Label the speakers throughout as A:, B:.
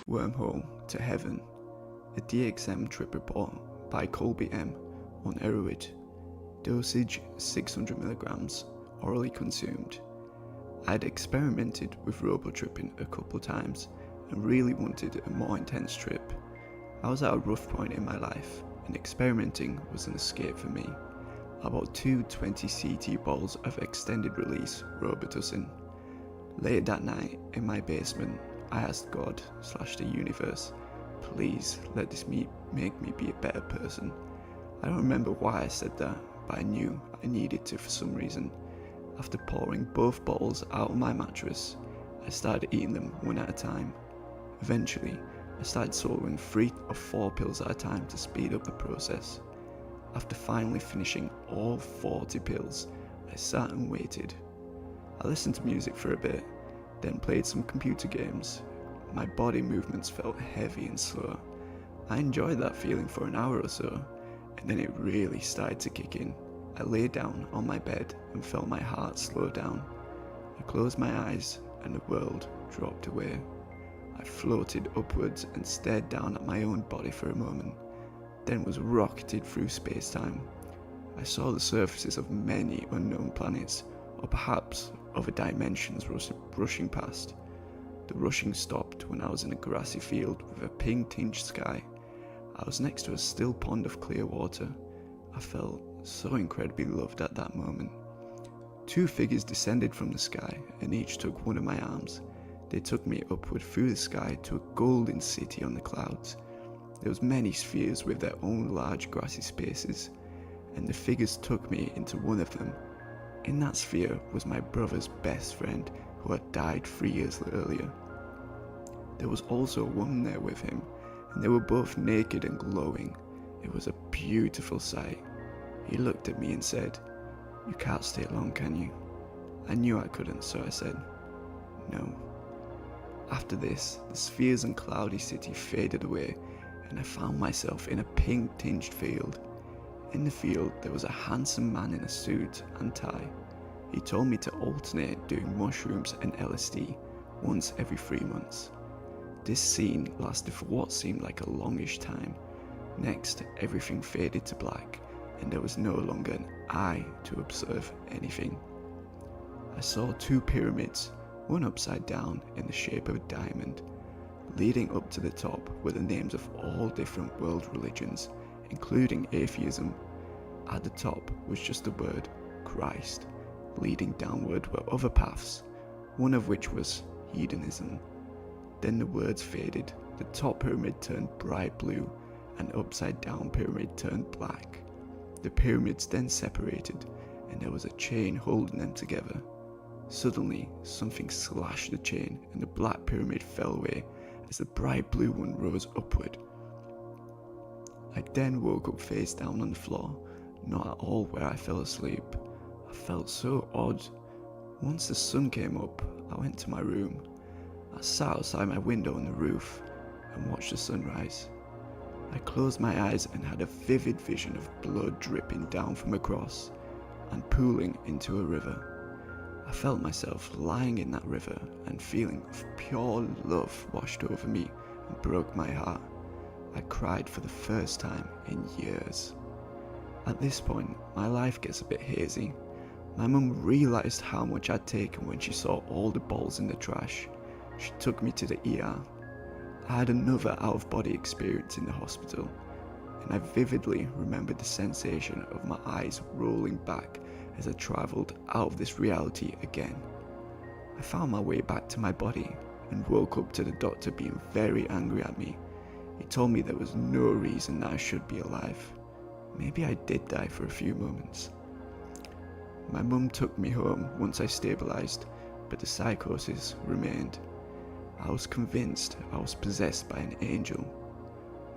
A: Wormhole to Heaven, a DXM trip report by Colby M. on Asteroids. Dosage 600mg, orally consumed. I'd experimented with robo-tripping a couple times and really wanted a more intense trip. I was at a rough point in my life and experimenting was an escape for me. I bought two 20 CT balls of extended release Robitussin. Late that night in my basement, I asked God/the universe, please let this make me be a better person. I don't remember why I said that, but I knew I needed to for some reason. After pouring both balls out of my mattress, I started eating them one at a time. Eventually, I started swallowing 3 or 4 pills at a time to speed up the process. After finally finishing all 40 pills, I sat and waited. I listened to music for a bit, then played some computer games. My body movements felt heavy and slow. I enjoyed that feeling for an hour or so, and then it really started to kick in. I lay down on my bed and felt my heart slow down. I closed my eyes and the world dropped away. I floated upwards and stared down at my own body for a moment, then was rocketed through space-time. I saw the surfaces of many unknown planets, or perhaps other dimensions rushing past. The rushing stopped when I was in a grassy field with a pink-tinged sky. I was next to a still pond of clear water. I felt so incredibly loved at that moment. 2 figures descended from the sky and each took one of my arms. They took me upward through the sky to a golden city on the clouds. There was many spheres with their own large grassy spaces, and the figures took me into one of them. In that sphere was my brother's best friend who had died 3 years earlier. There was also a woman there with him, and they were both naked and glowing. It was a beautiful sight. He looked at me and said, "You can't stay long, can you?" I knew I couldn't, so I said, "No." After this, the spheres and cloudy city faded away, and I found myself in a pink-tinged field. In the field, there was a handsome man in a suit and tie. He told me to alternate doing mushrooms and LSD once every 3 months. This scene lasted for what seemed like a longish time. Next, everything faded to black, and there was no longer an eye to observe anything. I saw 2 pyramids, one upside down in the shape of a diamond. Leading up to the top were the names of all different world religions, including atheism. At the top was just the word Christ. Leading downward were other paths, one of which was hedonism. Then the words faded, the top pyramid turned bright blue, and the upside down pyramid turned black. The pyramids then separated, and there was a chain holding them together. Suddenly, something slashed the chain, and the black pyramid fell away as the bright blue one rose upward. I then woke up face down on the floor, not at all where I fell asleep. I felt so odd. Once the sun came up, I went to my room. I sat outside my window on the roof and watched the sunrise. I closed my eyes and had a vivid vision of blood dripping down from a cross and pooling into a river. I felt myself lying in that river, and feeling of pure love washed over me and broke my heart. I cried for the first time in years. At this point, my life gets a bit hazy. My mum realised how much I'd taken when she saw all the balls in the trash. She took me to the ER. I had another out-of-body experience in the hospital, and I vividly remembered the sensation of my eyes rolling back as I travelled out of this reality again. I found my way back to my body and woke up to the doctor being very angry at me. He told me there was no reason that I should be alive. Maybe I did die for a few moments. My mum took me home once I stabilised, but the psychosis remained. I was convinced I was possessed by an angel.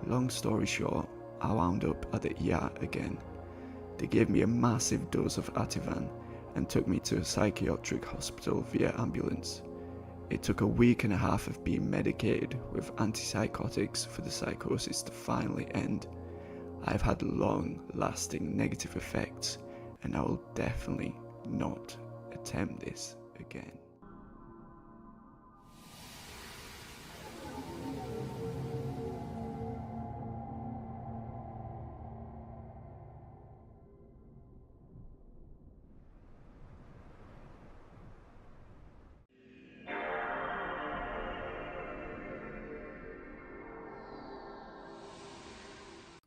A: Long story short, I wound up at the ER again. They gave me a massive dose of Ativan and took me to a psychiatric hospital via ambulance. It took a week and a half of being medicated with antipsychotics for the psychosis to finally end. I've had long-lasting negative effects, and I will definitely not attempt this again.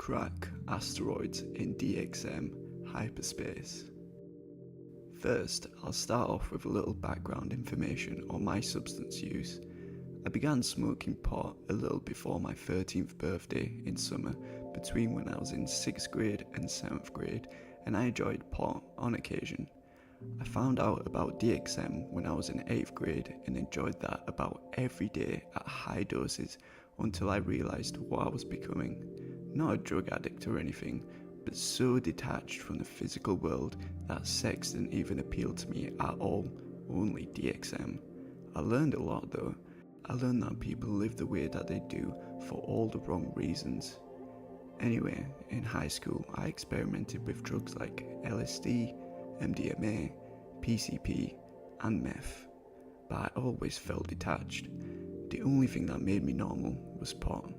A: Crack Asteroids in DXM Hyperspace. First, I'll start off with a little background information on my substance use. I began smoking pot a little before my 13th birthday in summer, between when I was in 6th grade and 7th grade, and I enjoyed pot on occasion. I found out about DXM when I was in 8th grade and enjoyed that about every day at high doses until I realised what I was becoming. Not a drug addict or anything, but so detached from the physical world that sex didn't even appeal to me at all, only DXM. I learned a lot though. I learned that people live the way that they do for all the wrong reasons. Anyway, in high school I experimented with drugs like LSD, MDMA, PCP and meth, but I always felt detached. The only thing that made me normal was pot,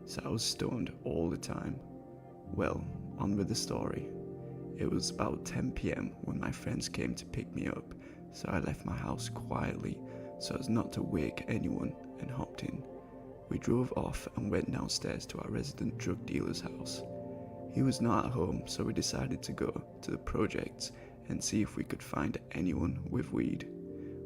A: so I was stoned all the time. Well, on with the story. It was about 10 PM when my friends came to pick me up, so I left my house quietly so as not to wake anyone and hopped in. We drove off and went downstairs to our resident drug dealer's house. He was not at home, so we decided to go to the projects and see if we could find anyone with weed.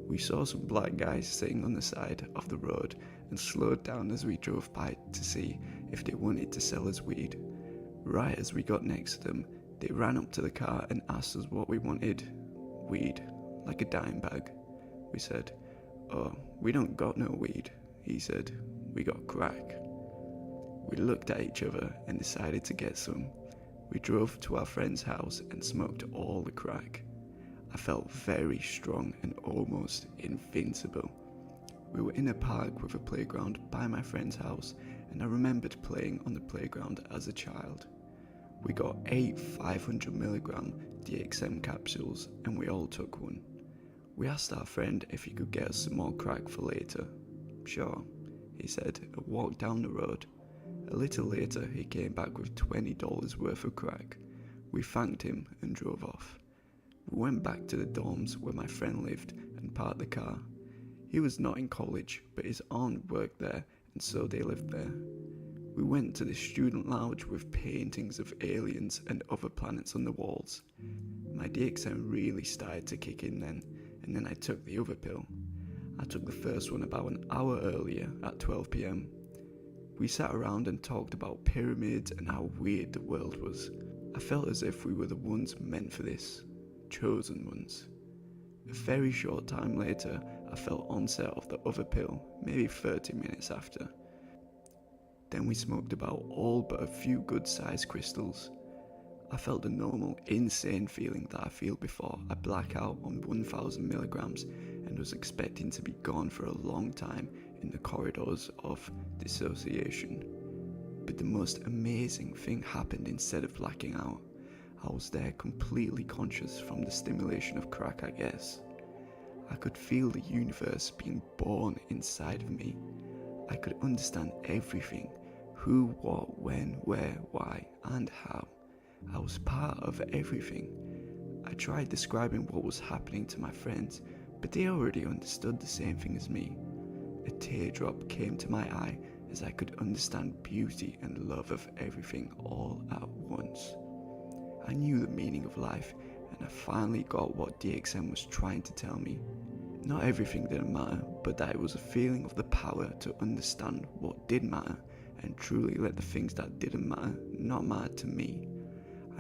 A: We saw some black guys sitting on the side of the road and slowed down as we drove by to see if they wanted to sell us weed. Right as we got next to them, they ran up to the car and asked us what we wanted. Weed, like a dime bag. We said, "Oh, we don't got no weed." He said, "We got crack." We looked at each other and decided to get some. We drove to our friend's house and smoked all the crack. I felt very strong and almost invincible. We were in a park with a playground by my friend's house, and I remembered playing on the playground as a child. We got 8 500mg DXM capsules and we all took one. We asked our friend if he could get us some more crack for later. "Sure," he said, and walked down the road. A little later he came back with $20 worth of crack. We thanked him and drove off. We went back to the dorms where my friend lived and parked the car. He was not in college, but his aunt worked there and so they lived there. We went to the student lounge with paintings of aliens and other planets on the walls. My DXM really started to kick in then, and then I took the other pill. I took the first one about an hour earlier at 12 PM. We sat around and talked about pyramids and how weird the world was. I felt as if we were the ones meant for this, chosen ones. A very short time later, I felt onset of the other pill, maybe 30 minutes after. Then we smoked about all but a few good sized crystals. I felt the normal, insane feeling that I feel before I black out on 1000mg and was expecting to be gone for a long time in the corridors of dissociation. But the most amazing thing happened instead of blacking out. I was there completely conscious from the stimulation of crack, I guess. I could feel the universe being born inside of me. I could understand everything, who, what, when, where, why, and how. I was part of everything. I tried describing what was happening to my friends, but they already understood the same thing as me. A teardrop came to my eye as I could understand beauty and love of everything all at once. I knew the meaning of life, and I finally got what DXM was trying to tell me. Not everything didn't matter, but that it was a feeling of the power to understand what did matter and truly let the things that didn't matter not matter to me.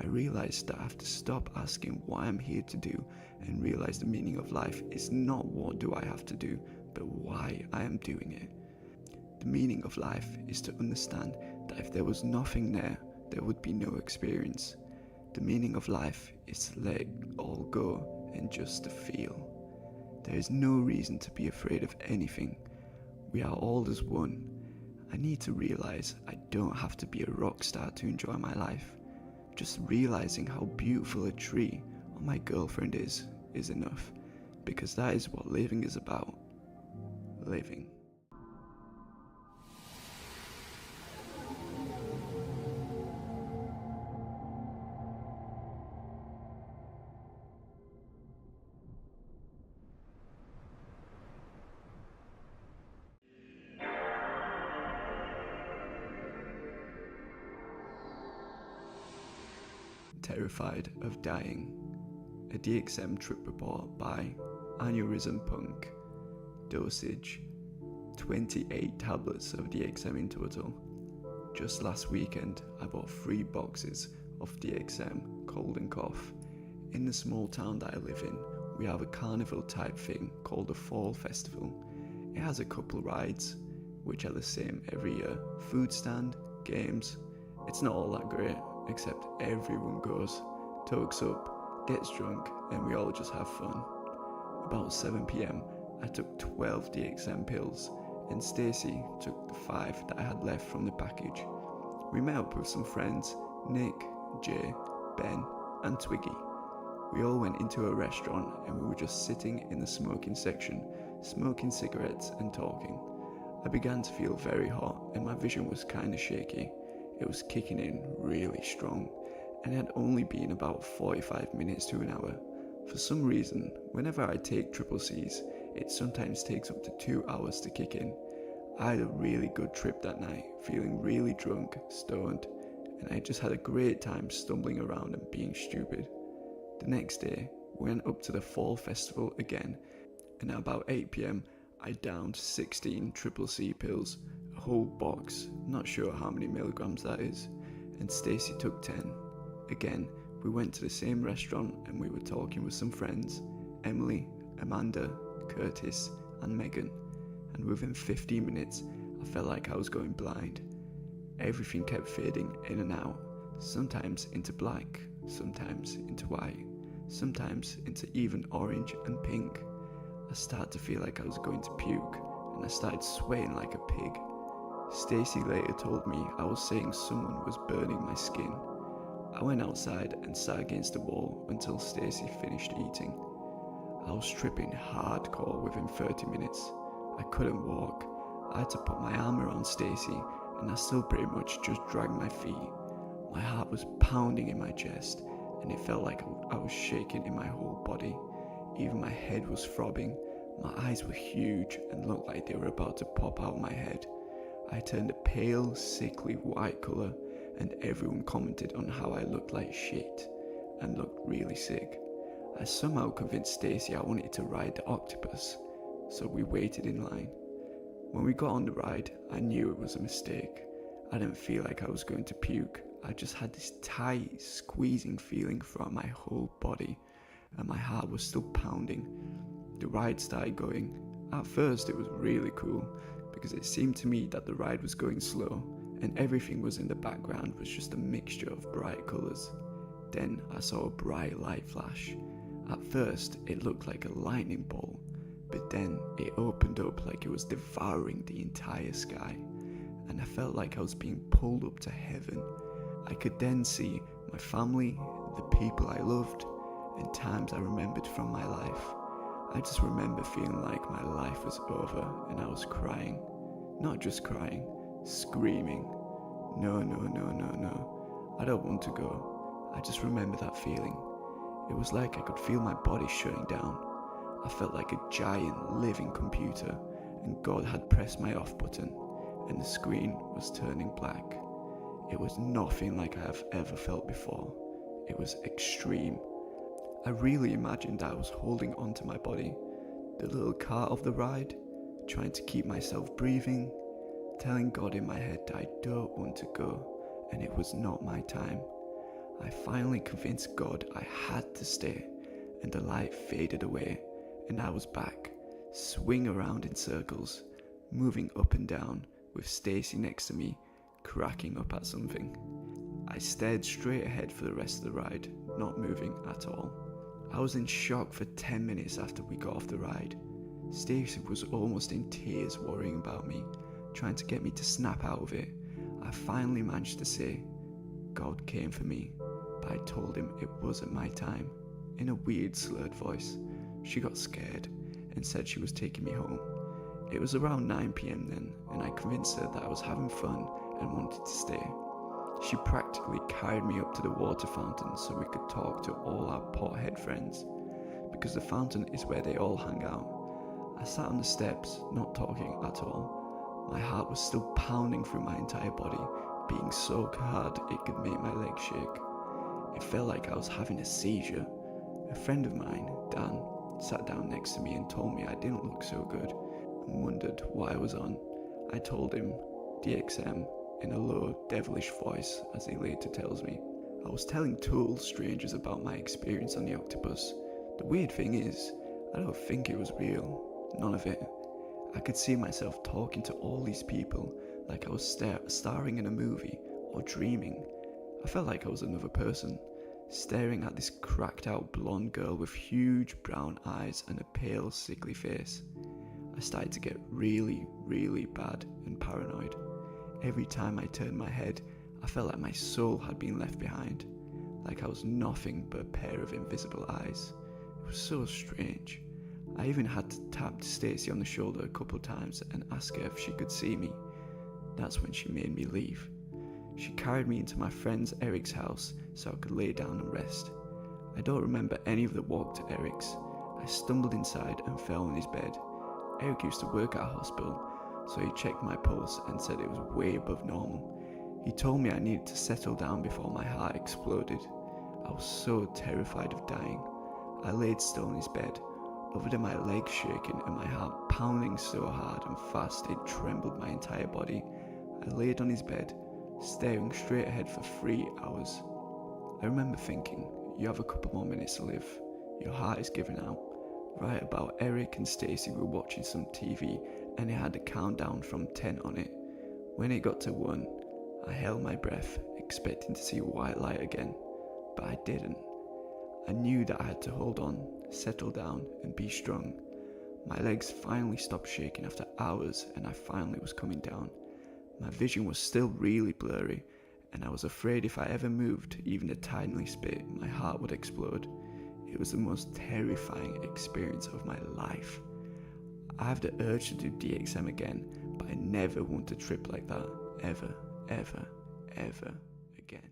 A: I realized that I have to stop asking what I'm here to do and realize the meaning of life is not what do I have to do, but why I am doing it. The meaning of life is to understand that if there was nothing there, there would be no experience. The meaning of life is to let it all go and just to feel. There is no reason to be afraid of anything. We are all as one. I need to realize I don't have to be a rock star to enjoy my life. Just realizing how beautiful a tree or my girlfriend is enough, because that is what living is about. Living. terrified of dying. A DXM trip report by Aneurysm Punk. Dosage 28 tablets of DXM in total. Just last weekend I bought 3 boxes of DXM cold and cough. In the small town that I live in, we have a carnival type thing called the Fall Festival. It has a couple rides, which are the same every year. Food stand, games. It's not all that great, except everyone goes, tokes up, gets drunk, and we all just have fun. About 7 PM, I took 12 DXM pills, and Stacey took the 5 that I had left from the package. We met up with some friends, Nick, Jay, Ben, and Twiggy. We all went into a restaurant and we were just sitting in the smoking section, smoking cigarettes and talking. I began to feel very hot and my vision was kinda shaky. It was kicking in really strong, and it had only been about 45 minutes to an hour. For some reason, whenever I take triple C's, it sometimes takes up to 2 hours to kick in. I had a really good trip that night, feeling really drunk, stoned, and I just had a great time stumbling around and being stupid. The next day, we went up to the Fall Festival again, and at about 8 PM, I downed 16 triple C pills, a whole box, not sure how many milligrams that is, and Stacey took 10. Again, we went to the same restaurant and we were talking with some friends, Emily, Amanda, Curtis, and Megan, and within 15 minutes, I felt like I was going blind. Everything kept fading in and out, sometimes into black, sometimes into white, sometimes into even orange and pink. I started to feel like I was going to puke, and I started sweating like a pig. Stacey later told me I was saying someone was burning my skin. I went outside and sat against the wall until Stacey finished eating. I was tripping hardcore within 30 minutes. I couldn't walk. I had to put my arm around Stacey, and I still pretty much just dragged my feet. My heart was pounding in my chest, and it felt like I was shaking in my whole body. Even my head was throbbing. My eyes were huge and looked like they were about to pop out of my head. I turned a pale, sickly white colour, and everyone commented on how I looked like shit and looked really sick. I somehow convinced Stacey I wanted to ride the octopus, so we waited in line. When we got on the ride, I knew it was a mistake. I didn't feel like I was going to puke. I just had this tight, squeezing feeling throughout my whole body, and my heart was still pounding. The ride started going. At first it was really cool, because it seemed to me that the ride was going slow, and everything was in the background was just a mixture of bright colours. Then I saw a bright light flash. At first it looked like a lightning bolt, but then it opened up like it was devouring the entire sky, and I felt like I was being pulled up to heaven. I could then see my family, the people I loved, and times I remembered from my life. I just remember feeling like my life was over and I was crying. Not just crying, screaming. No, no, no, no, no. I don't want to go. I just remember that feeling. It was like I could feel my body shutting down. I felt like a giant living computer, and God had pressed my off button, and the screen was turning black. It was nothing like I have ever felt before. It was extreme. I really imagined I was holding onto my body, the little car of the ride, trying to keep myself breathing, telling God in my head that I don't want to go, and it was not my time. I finally convinced God I had to stay, and the light faded away, and I was back, swinging around in circles, moving up and down, with Stacey next to me, cracking up at something. I stared straight ahead for the rest of the ride, not moving at all. I was in shock for 10 minutes after we got off the ride. Stacey was almost in tears worrying about me, trying to get me to snap out of it. I finally managed to say, God came for me, but I told him it wasn't my time. In a weird slurred voice, she got scared and said she was taking me home. It was around 9 PM then, and I convinced her that I was having fun and wanted to stay. She practically carried me up to the water fountain so we could talk to all our pothead friends, because the fountain is where they all hang out. I sat on the steps, not talking at all. My heart was still pounding through my entire body, beating so hard it could make my legs shake. It felt like I was having a seizure. A friend of mine, Dan, sat down next to me and told me I didn't look so good and wondered what I was on. I told him DXM in a low, devilish voice, as he later tells me. I was telling total strangers about my experience on the octopus. The weird thing is, I don't think it was real. None of it. I could see myself talking to all these people like I was starring in a movie or dreaming. I felt like I was another person, staring at this cracked out blonde girl with huge brown eyes and a pale, sickly face. I started to get really, really bad and paranoid. Every time I turned my head, I felt like my soul had been left behind, like I was nothing but a pair of invisible eyes. It was so strange. I even had to tap Stacey on the shoulder a couple times and ask her if she could see me. That's when she made me leave. She carried me into my friend Eric's house so I could lay down and rest. I don't remember any of the walk to Eric's. I stumbled inside and fell on his bed. Eric used to work at a hospital, so he checked my pulse and said it was way above normal. He told me I needed to settle down before my heart exploded. I was so terrified of dying. I laid still on his bed, other than my legs shaking and my heart pounding so hard and fast it trembled my entire body. I laid on his bed, staring straight ahead for 3 hours. I remember thinking, you have a couple more minutes to live. Your heart is giving out. Right about Eric and Stacey were watching some TV and it had a countdown from 10 on it. When it got to 1, I held my breath, expecting to see white light again, but I didn't. I knew that I had to hold on, settle down and be strong. My legs finally stopped shaking after hours and I finally was coming down. My vision was still really blurry and I was afraid if I ever moved even the tiniest bit, my heart would explode. It was the most terrifying experience of my life. I have the urge to do DXM again, but I never want to trip like that, ever, ever, ever again.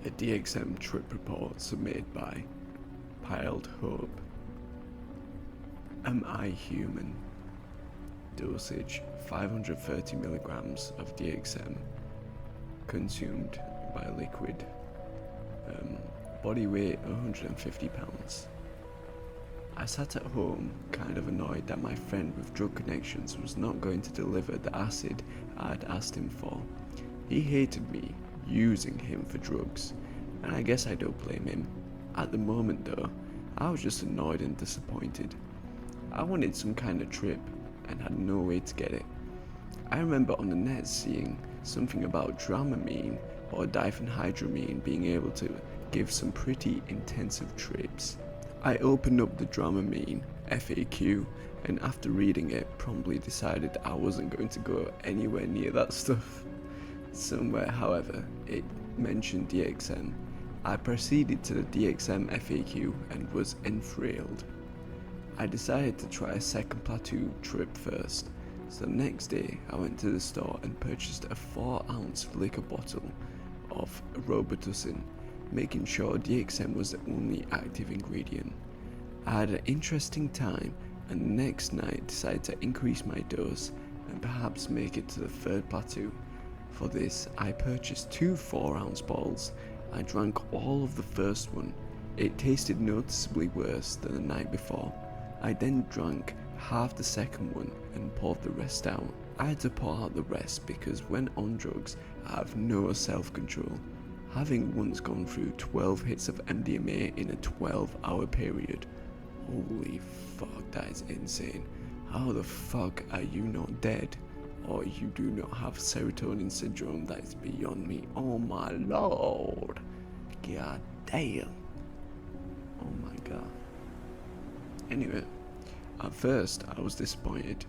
A: A DXM trip report submitted by Piled Hope. Am I human? Dosage 530 milligrams of DXM consumed by liquid. Body weight 150 pounds. I sat at home kind of annoyed that my friend with drug connections was not going to deliver the acid I had asked him for. He hated me using him for drugs, and I guess I don't blame him. At the moment though, I was just annoyed and disappointed. I wanted some kind of trip and had no way to get it. I remember on the net seeing something about Dramamine or diphenhydramine being able to give some pretty intensive trips. I opened up the Dramamine FAQ and after reading it promptly decided I wasn't going to go anywhere near that stuff. Somewhere, however, it mentioned DXM. I proceeded to the DXM FAQ and was enthralled. I decided to try a second plateau trip first, so the next day I went to the store and purchased a 4-ounce liquor bottle of Robitussin, making sure DXM was the only active ingredient. I had an interesting time and the next night decided to increase my dose and perhaps make it to the 3rd plateau. For this, I purchased 2 4-ounce bottles. I drank all of the first one. It tasted noticeably worse than the night before. I then drank half the second one and poured the rest out. I had to pour out the rest because when on drugs, I have no self-control. Having once gone through 12 hits of MDMA in a 12-hour period. Holy fuck, that is insane. How the fuck are you not dead? Or you do not have serotonin syndrome? That is beyond me. Oh my lord. God damn. Oh my god. Anyway, at first I was disappointed.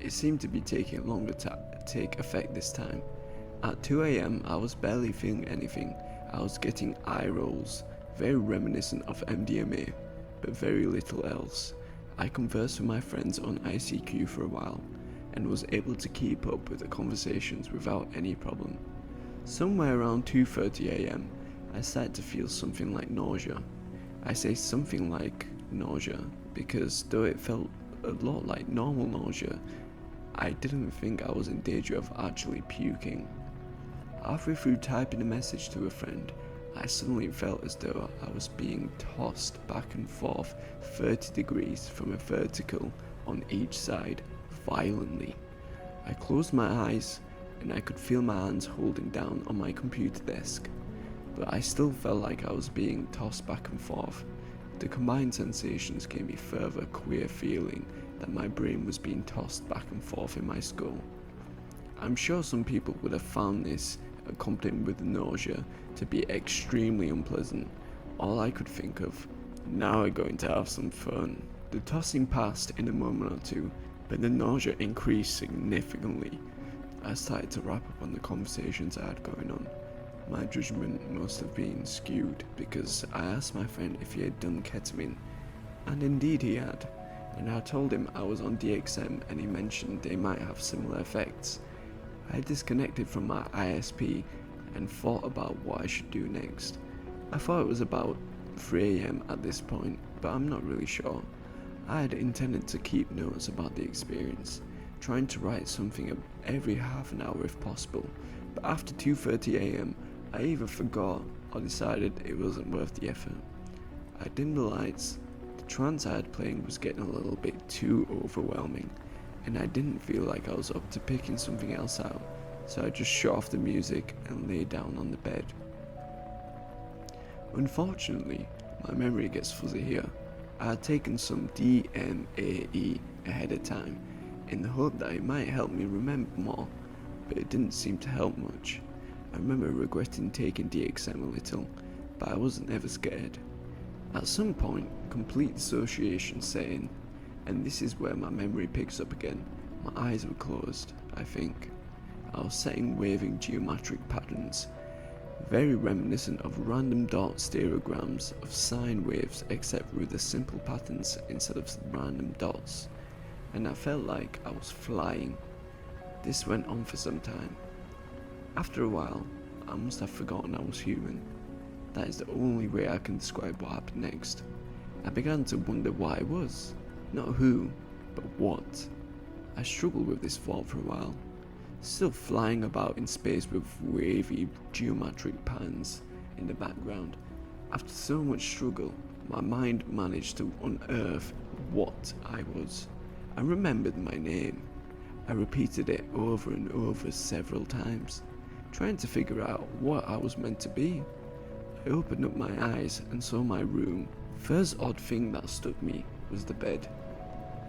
A: It seemed to be taking longer to take effect this time. At 2 AM I was barely feeling anything. I was getting eye rolls, very reminiscent of MDMA, but very little else. I conversed with my friends on ICQ for a while, and was able to keep up with the conversations without any problem. Somewhere around 2:30 AM, I started to feel something like nausea. I say something like nausea because though it felt a lot like normal nausea, I didn't think I was in danger of actually puking. Halfway through typing a message to a friend, I suddenly felt as though I was being tossed back and forth 30 degrees from a vertical on each side, violently. I closed my eyes and I could feel my hands holding down on my computer desk, but I still felt like I was being tossed back and forth. The combined sensations gave me further queer feeling that my brain was being tossed back and forth in my skull. I'm sure some people would have found this, accompanied with nausea, to be extremely unpleasant. All I could think of, now we're going to have some fun. The tossing passed in a moment or two, but the nausea increased significantly. I started to wrap up on the conversations I had going on. My judgment must have been skewed because I asked my friend if he had done ketamine, and indeed he had, and I told him I was on DXM and he mentioned they might have similar effects. I disconnected from my ISP and thought about what I should do next. I thought it was about 3 AM at this point, but I'm not really sure. I had intended to keep notes about the experience, trying to write something every half an hour if possible, but after 2:30 AM, I either forgot or decided it wasn't worth the effort. I dimmed the lights. The trance I had playing was getting a little bit too overwhelming, and I didn't feel like I was up to picking something else out, so I just shut off the music and lay down on the bed. Unfortunately, my memory gets fuzzy here. I had taken some DMAE ahead of time, in the hope that it might help me remember more, but it didn't seem to help much. I remember regretting taking DXM a little, but I wasn't ever scared. At some point, complete dissociation set in, and this is where my memory picks up again. My eyes were closed, I think. I was setting waving geometric patterns, very reminiscent of random dot stereograms of sine waves except with the simple patterns instead of random dots, and I felt like I was flying. This went on for some time. After a while, I must have forgotten I was human. That is the only way I can describe what happened next. I began to wonder what I was. Not who, but what. I struggled with this thought for a while, still flying about in space with wavy geometric patterns in the background. After so much struggle, my mind managed to unearth what I was. I remembered my name. I repeated it over and over several times, trying to figure out what I was meant to be. I opened up my eyes and saw my room. First odd thing that struck me was the bed.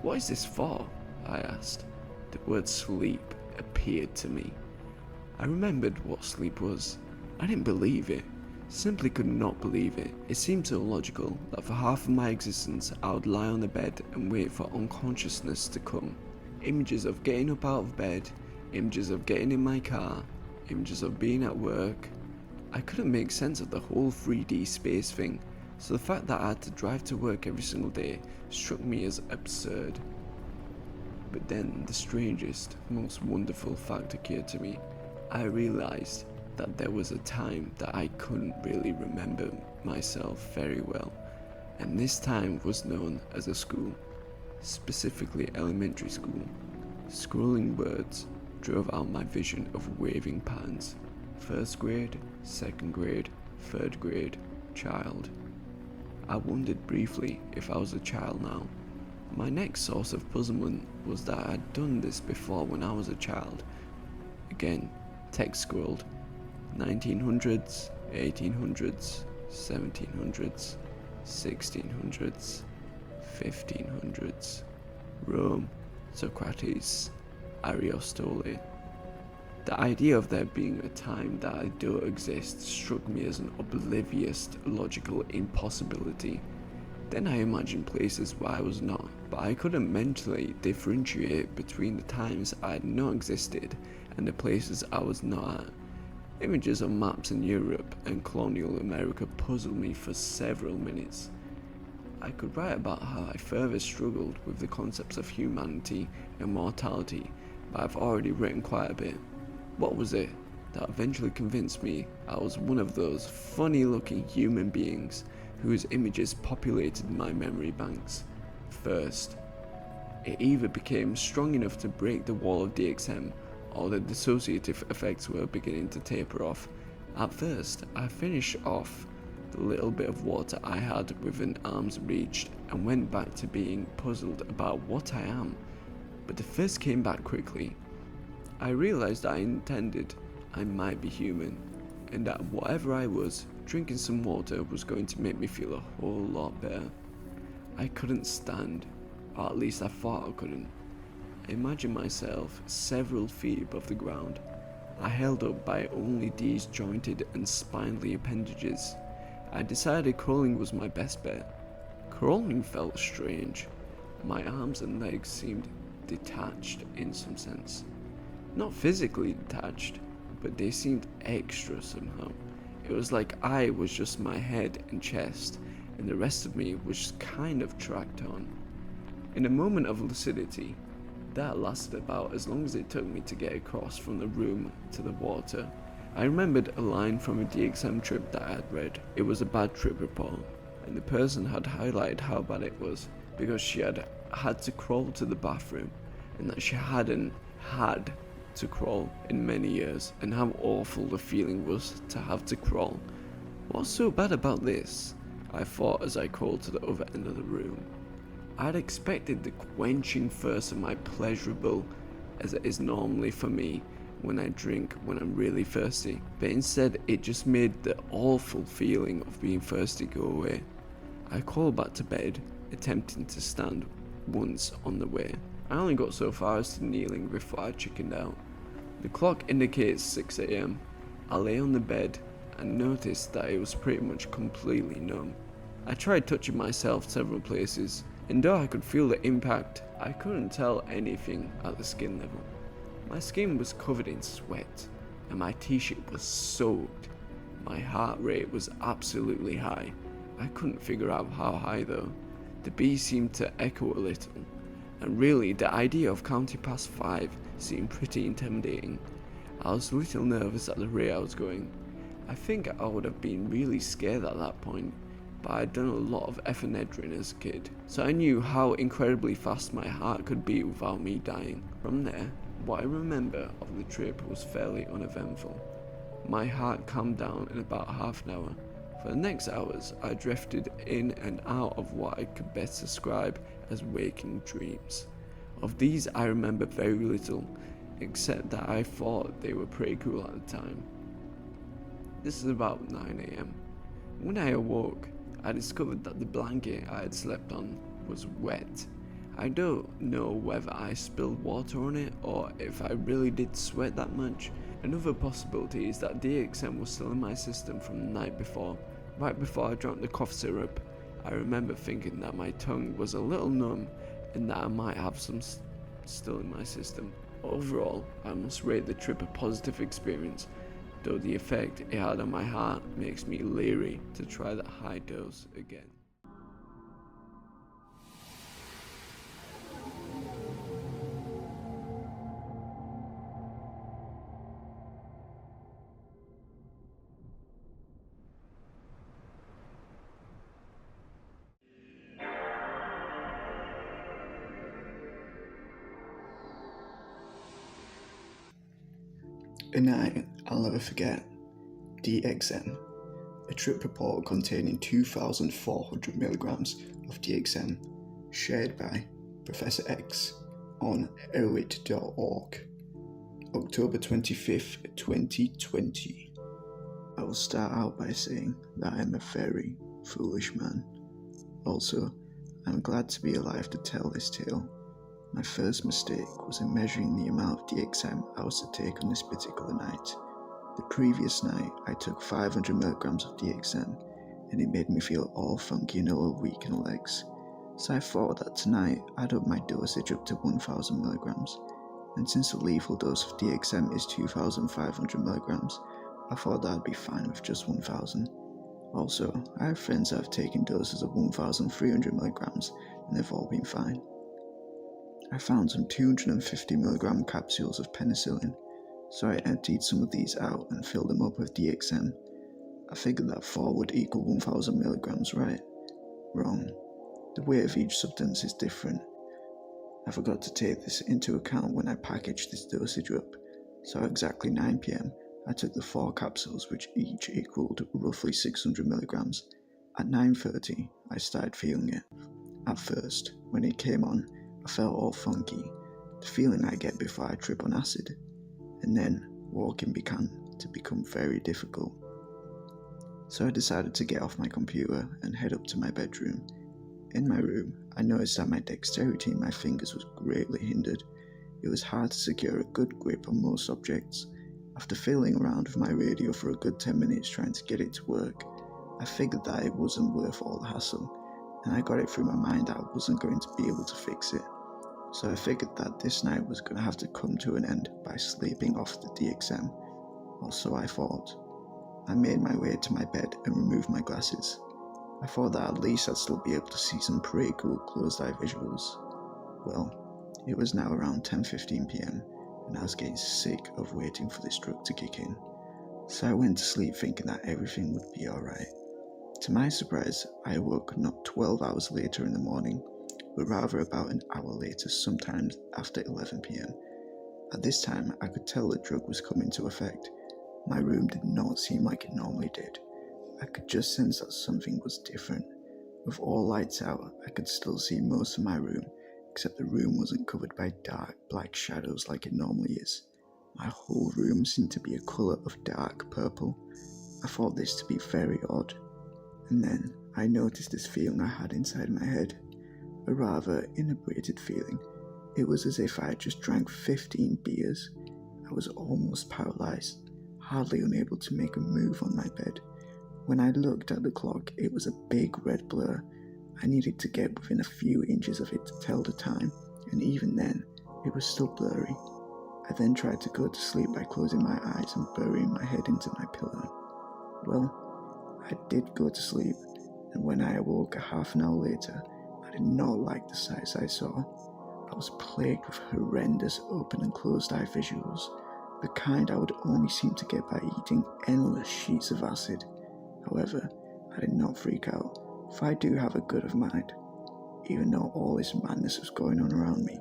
A: "What is this for?" I asked. The word sleep appeared to me. I remembered what sleep was. I didn't believe it. Simply could not believe it. It seemed so illogical that for half of my existence I would lie on the bed and wait for unconsciousness to come. Images of getting up out of bed, images of getting in my car, images of being at work. I couldn't make sense of the whole 3D space thing, so the fact that I had to drive to work every single day struck me as absurd. But then the strangest, most wonderful fact occurred to me. I realized that there was a time that I couldn't really remember myself very well, and this time was known as a school, specifically elementary school. Scrolling words drove out my vision of waving patterns. First grade, second grade, third grade, child. I wondered briefly if I was a child now. My next source of puzzlement was that I had done this before when I was a child. Again, text scrolled. 1900s, 1800s, 1700s, 1600s, 1500s, Rome, Socrates, Aristotle. The idea of there being a time that I don't exist struck me as an oblivious logical impossibility. Then I imagined places where I was not, but I couldn't mentally differentiate between the times I had not existed and the places I was not at. Images of maps in Europe and colonial America puzzled me for several minutes. I could write about how I further struggled with the concepts of humanity and mortality, but I've already written quite a bit. What was it that eventually convinced me I was one of those funny looking human beings whose images populated my memory banks? First, it either became strong enough to break the wall of DXM, or the dissociative effects were beginning to taper off. At first, I finished off the little bit of water I had within arm's reach and went back to being puzzled about what I am, but the fist came back quickly. I realized I intended I might be human, and that whatever I was, drinking some water was going to make me feel a whole lot better. I couldn't stand, or at least I thought I couldn't. I imagined myself several feet above the ground. I held up by only these jointed and spindly appendages. I decided crawling was my best bet. Crawling felt strange. My arms and legs seemed detached in some sense. Not physically detached, but they seemed extra somehow. It was like I was just my head and chest, and the rest of me was just kind of tracked on. In a moment of lucidity, that lasted about as long as it took me to get across from the room to the water, I remembered a line from a DXM trip that I had read. It was a bad trip report, and the person had highlighted how bad it was because she had to crawl to the bathroom, and that she hadn't had to crawl in many years, and how awful the feeling was to have to crawl. What's so bad about this? I thought as I crawled to the other end of the room. I had expected the quenching thirst of my pleasurable, as it is normally for me when I drink when I'm really thirsty, but instead it just made the awful feeling of being thirsty go away. I crawled back to bed, attempting to stand once on the way. I only got so far as to kneeling before I chickened out. The clock indicates 6 AM. I lay on the bed and noticed that it was pretty much completely numb. I tried touching myself several places, and though I could feel the impact, I couldn't tell anything at the skin level. My skin was covered in sweat, and my t-shirt was soaked. My heart rate was absolutely high. I couldn't figure out how high though. The beat seemed to echo a little, and really the idea of counting past 5 seemed pretty intimidating. I was a little nervous at the rate I was going. I think I would have been really scared at that point, but I'd done a lot of epinephrine as a kid, so I knew how incredibly fast my heart could beat without me dying. From there, what I remember of the trip was fairly uneventful. My heart calmed down in about half an hour. For the next hours, I drifted in and out of what I could best describe as waking dreams. Of these I remember very little, except that I thought they were pretty cool at the time. This is about 9 AM. When I awoke, I discovered that the blanket I had slept on was wet. I don't know whether I spilled water on it or if I really did sweat that much. Another possibility is that DXM was still in my system from the night before. Right before I drank the cough syrup, I remember thinking that my tongue was a little numb and that I might have some still in my system. Overall, I must rate the trip a positive experience, though the effect it had on my heart makes me leery to try that high dose again.
B: A night I'll never forget. DXM, a trip report containing 2,400 milligrams of DXM, shared by Professor X on erowid.org, October 25th, 2020. I will start out by saying that I am a very foolish man. Also, I'm glad to be alive to tell this tale. My first mistake was in measuring the amount of DXM I was to take on this particular night. The previous night I took 500 milligrams of DXM and it made me feel all funky and a little weak in the legs. So I thought that tonight I'd up my dosage up to 1000 milligrams, and since the lethal dose of DXM is 2500 milligrams, I thought that I'd be fine with just 1000. Also, I have friends that have taken doses of 1300 milligrams and they've all been fine. I found some 250mg capsules of penicillin, so I emptied some of these out and filled them up with DXM. I figured that 4 would equal 1000mg, right? Wrong. The weight of each substance is different. I forgot to take this into account when I packaged this dosage up, so at exactly 9 PM, I took the 4 capsules, which each equaled roughly 600mg. At 9:30, I started feeling it. At first, when it came on, I felt all funky, the feeling I get before I trip on acid, and then walking began to become very difficult. So I decided to get off my computer and head up to my bedroom. In my room, I noticed that my dexterity in my fingers was greatly hindered. It was hard to secure a good grip on most objects. After fiddling around with my radio for a good 10 minutes trying to get it to work, I figured that it wasn't worth all the hassle, and I got it through my mind that I wasn't going to be able to fix it. So I figured that this night was going to have to come to an end by sleeping off the DXM, or so I thought. I made my way to my bed and removed my glasses. I thought that at least I'd still be able to see some pretty cool closed-eye visuals. Well, it was now around 10:15 PM, and I was getting sick of waiting for this drug to kick in. So I went to sleep thinking that everything would be alright. To my surprise, I awoke not 12 hours later in the morning, but rather about an hour later, sometimes after 11 PM. At this time, I could tell the drug was coming into effect. My room did not seem like it normally did. I could just sense that something was different. With all lights out, I could still see most of my room, except the room wasn't covered by dark black shadows like it normally is. My whole room seemed to be a colour of dark purple. I thought this to be very odd. And then I noticed this feeling I had inside my head, a rather inebriated feeling. It was as if I had just drank 15 beers. I was almost paralysed, hardly unable to make a move on my bed. When I looked at the clock, it was a big red blur. I needed to get within a few inches of it to tell the time, and even then, it was still blurry. I then tried to go to sleep by closing my eyes and burying my head into my pillow. Well, I did go to sleep, and when I awoke a half an hour later, I did not like the sights I saw. I was plagued with horrendous open and closed eye visuals, the kind I would only seem to get by eating endless sheets of acid. However, I did not freak out, for I do have a good of mind. Even though all this madness was going on around me,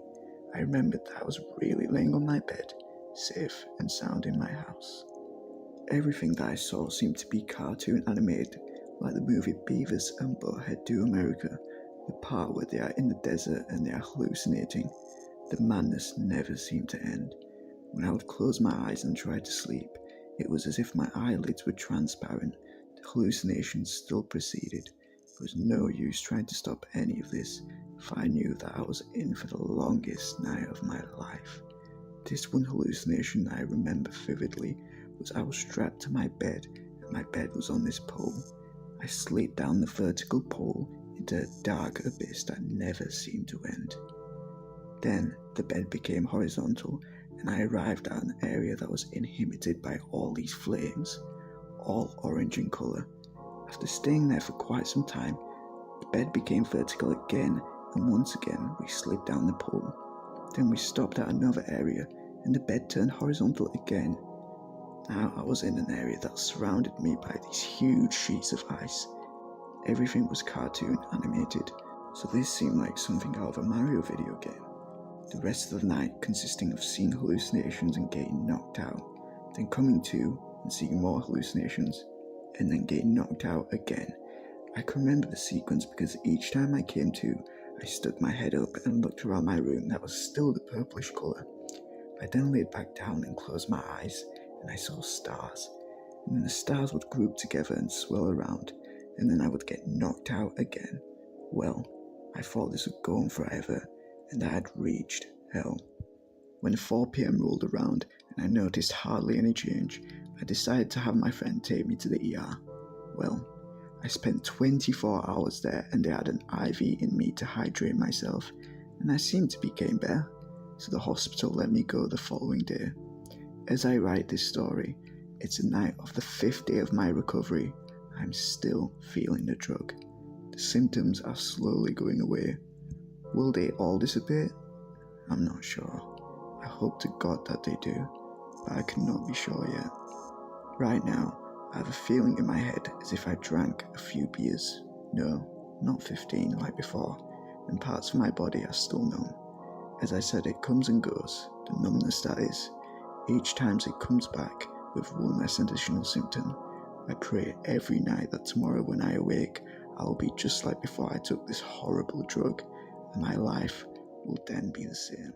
B: I remembered that I was really laying on my bed, safe and sound in my house. Everything that I saw seemed to be cartoon animated, like the movie Beavis and Butthead Do America, the part where they are in the desert and they are hallucinating. The madness never seemed to end. When I would close my eyes and try to sleep, it was as if my eyelids were transparent. The hallucinations still proceeded. There was no use trying to stop any of this, for I knew that I was in for the longest night of my life. This one hallucination I remember vividly was I was strapped to my bed, and my bed was on this pole. I slid down the vertical pole into a dark abyss that never seemed to end. Then the bed became horizontal, and I arrived at an area that was inhibited by all these flames, all orange in colour. After staying there for quite some time, the bed became vertical again, and once again we slid down the pole. Then we stopped at another area, and the bed turned horizontal again. Now I was in an area that surrounded me by these huge sheets of ice. Everything was cartoon animated, so this seemed like something out of a Mario video game. The rest of the night consisting of seeing hallucinations and getting knocked out, then coming to and seeing more hallucinations, and then getting knocked out again. I can remember the sequence because each time I came to, I stuck my head up and looked around my room that was still the purplish colour. I then laid back down and closed my eyes, and I saw stars, and then the stars would group together and swirl around, and then I would get knocked out again. Well, I thought this would go on forever, and I had reached hell. When 4 PM rolled around and I noticed hardly any change, I decided to have my friend take me to the ER. Well, I spent 24 hours there, and they had an IV in me to hydrate myself, and I seemed to be getting better, so the hospital let me go the following day. As I write this story, it's the night of the 5th day of my recovery. I'm still feeling the drug. The symptoms are slowly going away. Will they all disappear? I'm not sure. I hope to God that they do, but I cannot be sure yet. Right now, I have a feeling in my head as if I drank a few beers. No, not 15 like before, and parts of my body are still numb. As I said, it comes and goes, the numbness that is. Each time it comes back with one less additional symptom. I pray every night that tomorrow when I awake, I will be just like before I took this horrible drug, and my life will then be the same.